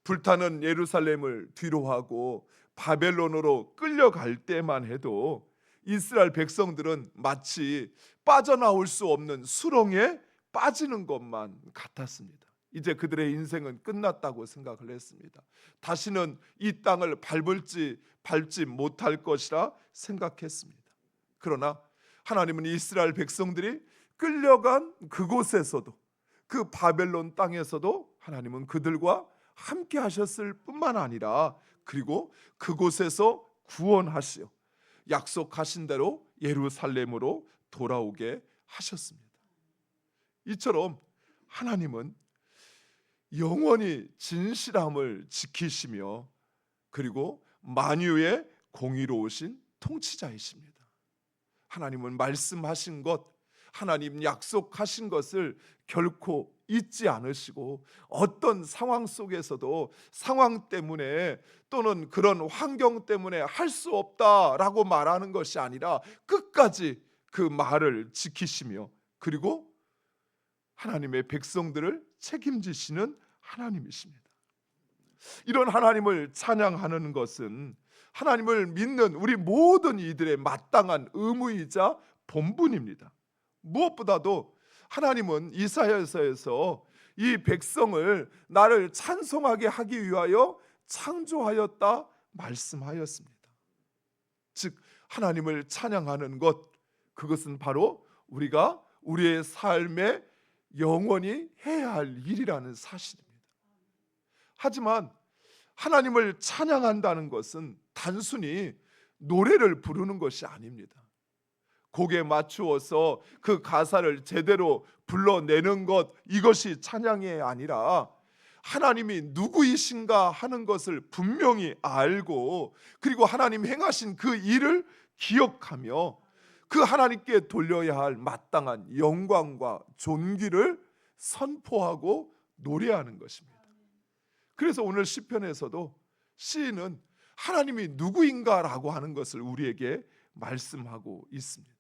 불타는 예루살렘을 뒤로하고 바벨론으로 끌려갈 때만 해도 이스라엘 백성들은 마치 빠져나올 수 없는 수렁에 빠지는 것만 같았습니다. 이제 그들의 인생은 끝났다고 생각을 했습니다. 다시는 이 땅을 밟지 못할 것이라 생각했습니다. 그러나 하나님은 이스라엘 백성들이 끌려간 그곳에서도, 그 바벨론 땅에서도 하나님은 그들과 함께 하셨을 뿐만 아니라, 그리고 그곳에서 구원하시어 약속하신 대로 예루살렘으로 돌아오게 하셨습니다. 이처럼 하나님은 영원히 진실함을 지키시며, 그리고 만유의 공의로우신 통치자이십니다. 하나님은 말씀하신 것, 하나님 약속하신 것을 결코 잊지 않으시고, 어떤 상황 속에서도 상황 때문에 또는 그런 환경 때문에 할 수 없다라고 말하는 것이 아니라 끝까지 그 말을 지키시며, 그리고 하나님의 백성들을 책임지시는 하나님이십니다. 이런 하나님을 찬양하는 것은 하나님을 믿는 우리 모든 이들의 마땅한 의무이자 본분입니다. 무엇보다도 하나님은 이사야서에서 이 백성을 나를 찬송하게 하기 위하여 창조하였다 말씀하였습니다. 즉 하나님을 찬양하는 것, 그것은 바로 우리가 우리의 삶에 영원히 해야 할 일이라는 사실입니다. 하지만 하나님을 찬양한다는 것은 단순히 노래를 부르는 것이 아닙니다. 곡에 맞추어서 그 가사를 제대로 불러내는 것, 이것이 찬양이 아니라 하나님이 누구이신가 하는 것을 분명히 알고, 그리고 하나님 행하신 그 일을 기억하며 그 하나님께 돌려야 할 마땅한 영광과 존귀를 선포하고 노래하는 것입니다. 그래서 오늘 시편에서도 시인은 하나님이 누구인가라고 하는 것을 우리에게 말씀하고 있습니다.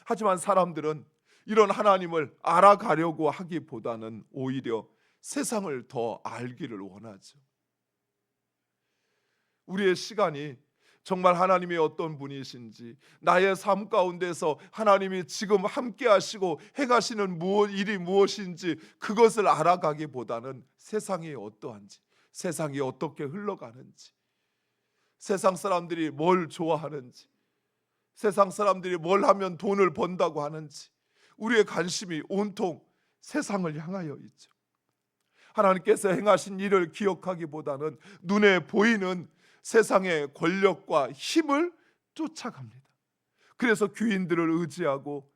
하지만 사람들은 이런 하나님을 알아가려고 하기보다는 오히려 세상을 더 알기를 원하죠. 우리의 시간이 정말 하나님이 어떤 분이신지, 나의 삶 가운데서 하나님이 지금 함께 하시고 행하시는 일이 무엇인지 그것을 알아가기보다는 세상이 어떠한지, 세상이 어떻게 흘러가는지, 세상 사람들이 뭘 좋아하는지, 세상 사람들이 뭘 하면 돈을 번다고 하는지, 우리의 관심이 온통 세상을 향하여 있죠. 하나님께서 행하신 일을 기억하기보다는 눈에 보이는 세상의 권력과 힘을 쫓아갑니다. 그래서 귀인들을 의지하고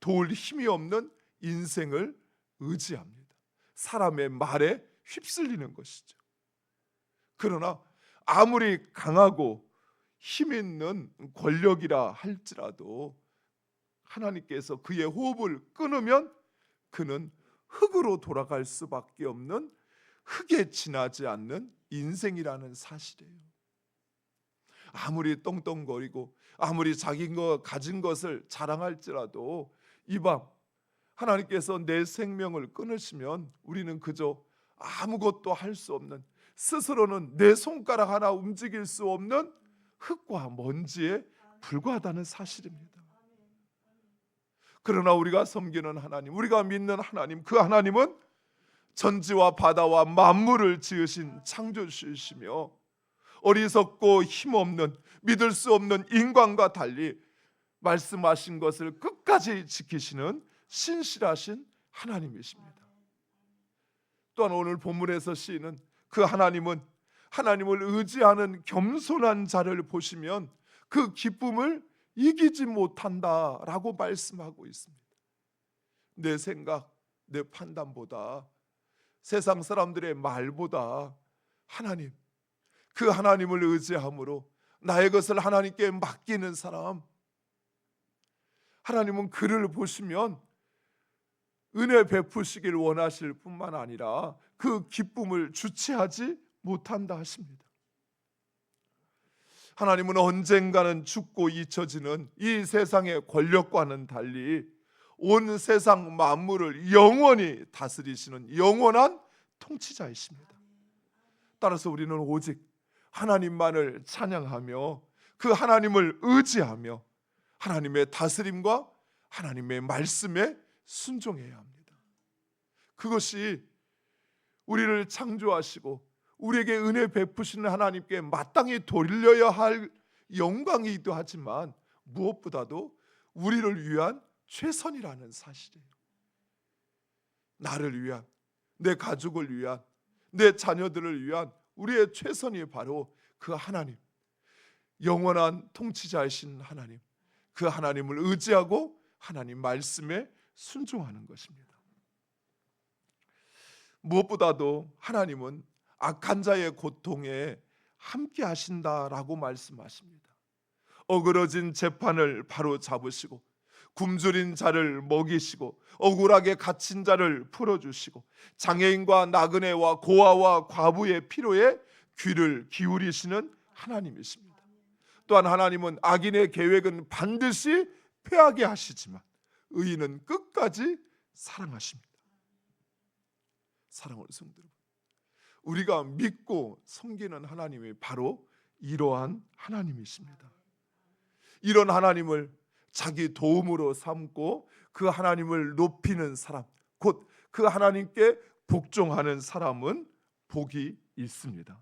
도울 힘이 없는 인생을 의지합니다. 사람의 말에 휩쓸리는 것이죠. 그러나 아무리 강하고 힘 있는 권력이라 할지라도 하나님께서 그의 호흡을 끊으면 그는 흙으로 돌아갈 수밖에 없는, 흙에 지나지 않는 인생이라는 사실이에요. 아무리 떵떵거리고 아무리 자기가 가진 것을 자랑할지라도 이 밤 하나님께서 내 생명을 끊으시면 우리는 그저 아무것도 할 수 없는, 스스로는 내 손가락 하나 움직일 수 없는 흙과 먼지에 불과하다는 사실입니다. 그러나 우리가 섬기는 하나님, 우리가 믿는 하나님, 그 하나님은 천지와 바다와 만물을 지으신 창조주이시며 어리석고 힘없는, 믿을 수 없는 인간과 달리 말씀하신 것을 끝까지 지키시는 신실하신 하나님이십니다. 또한 오늘 본문에서 시인은 그 하나님은 하나님을 의지하는 겸손한 자를 보시면 그 기쁨을 이기지 못한다라고 말씀하고 있습니다. 내 생각, 내 판단보다, 세상 사람들의 말보다 하나님, 그 하나님을 의지함으로 나의 것을 하나님께 맡기는 사람, 하나님은 그를 보시면 은혜 베푸시길 원하실 뿐만 아니라 그 기쁨을 주체하지 못한다 하십니다. 하나님은 언젠가는 죽고 잊혀지는 이 세상의 권력과는 달리 온 세상 만물을 영원히 다스리시는 영원한 통치자이십니다. 따라서 우리는 오직 하나님만을 찬양하며 그 하나님을 의지하며 하나님의 다스림과 하나님의 말씀에 순종해야 합니다. 그것이 우리를 창조하시고 우리에게 은혜 베푸시는 하나님께 마땅히 돌려야 할 영광이기도 하지만 무엇보다도 우리를 위한 최선이라는 사실이에요. 나를 위한, 내 가족을 위한, 내 자녀들을 위한 우리의 최선이 바로 그 하나님, 영원한 통치자이신 하나님, 그 하나님을 의지하고 하나님 말씀에 순종하는 것입니다. 무엇보다도 하나님은 악한 자의 고통에 함께 하신다라고 말씀하십니다. 어그러진 재판을 바로 잡으시고 굶주린 자를 먹이시고 억울하게 갇힌 자를 풀어주시고 장애인과 나그네와 고아와 과부의 필요에 귀를 기울이시는 하나님이십니다. 또한 하나님은 악인의 계획은 반드시 패하게 하시지만 의인은 끝까지 사랑하십니다. 사랑하는 성도 여러분, 우리가 믿고 섬기는 하나님이 바로 이러한 하나님이십니다. 이런 하나님을 자기 도움으로 삼고 그 하나님을 높이는 사람, 곧 그 하나님께 복종하는 사람은 복이 있습니다.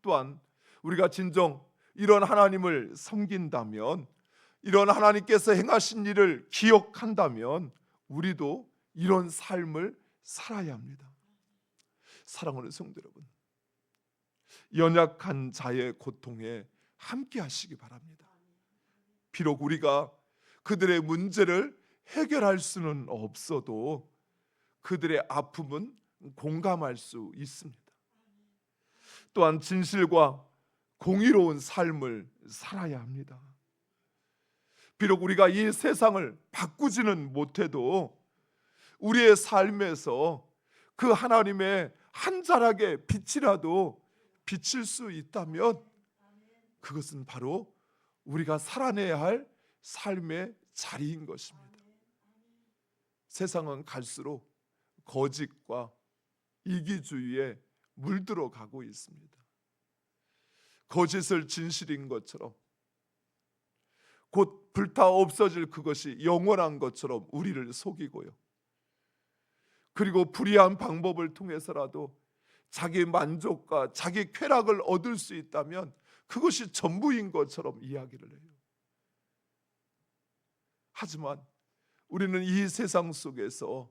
또한 우리가 진정 이런 하나님을 섬긴다면, 이런 하나님께서 행하신 일을 기억한다면 우리도 이런 삶을 살아야 합니다. 사랑하는 성도 여러분, 연약한 자의 고통에 함께 하시기 바랍니다. 비록 우리가 그들의 문제를 해결할 수는 없어도 그들의 아픔은 공감할 수 있습니다. 또한 진실과 공의로운 삶을 살아야 합니다. 비록 우리가 이 세상을 바꾸지는 못해도 우리의 삶에서 그 하나님의 한 자락의 빛이라도 비칠 수 있다면 그것은 바로 우리가 살아내야 할 삶의 자리인 것입니다. 세상은 갈수록 거짓과 이기주의에 물들어 가고 있습니다. 거짓을 진실인 것처럼, 곧 불타 없어질 그것이 영원한 것처럼 우리를 속이고요. 그리고 불의한 방법을 통해서라도 자기 만족과 자기 쾌락을 얻을 수 있다면 그것이 전부인 것처럼 이야기를 해요. 하지만 우리는 이 세상 속에서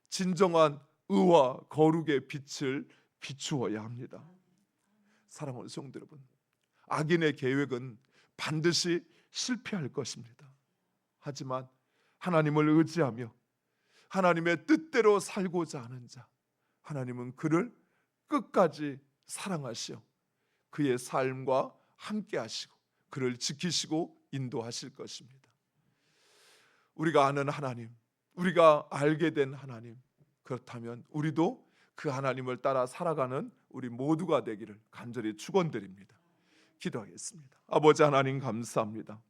진정한 의와 거룩의 빛을 비추어야 합니다. 사랑하는 성도 여러분, 악인의 계획은 반드시 실패할 것입니다. 하지만 하나님을 의지하며 하나님의 뜻대로 살고자 하는 자, 하나님은 그를 끝까지 사랑하시어 그의 삶과 함께 하시고 그를 지키시고 인도하실 것입니다. 우리가 아는 하나님, 우리가 알게 된 하나님, 그렇다면 우리도 그 하나님을 따라 살아가는 우리 모두가 되기를 간절히 축원드립니다. 기도하겠습니다. 아버지 하나님 감사합니다.